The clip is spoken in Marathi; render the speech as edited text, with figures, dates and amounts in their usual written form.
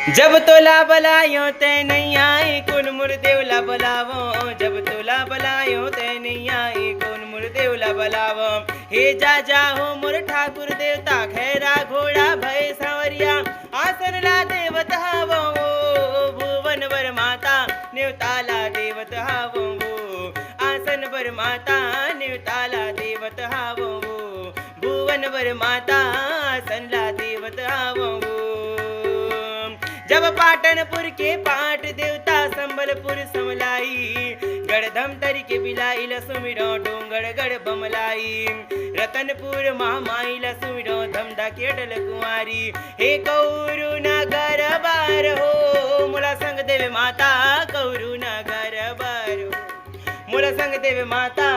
जब तोला बलायो ते नहीं आई कौन मुरदेवला बलावो, जब तोला बलायो ते नहीं आई कौन मुरदेवला बलावो। हे जा हो मोर ठाकुर देवता खैरा घोड़ा भय सांवरिया, आसनला देवत हावो भुवन वर माता नेवताला देवत हावो, आसन वर माता नेवताला देवत हावो, भुवन वर माता आसनला देवत हावो। जब पाटनपुर के पाट देवता संबलपुर समलाई, गढ़धम तरीके बिलाई लसुमिरो डोंगर गढ़ बमलाई, रतनपुर महामाई लसुमिरो धमधा केडल कुंवारी। हे कौरु नगर बार हो मुला संग देव माता, कौरु नगर बार हो मुला संग देव माता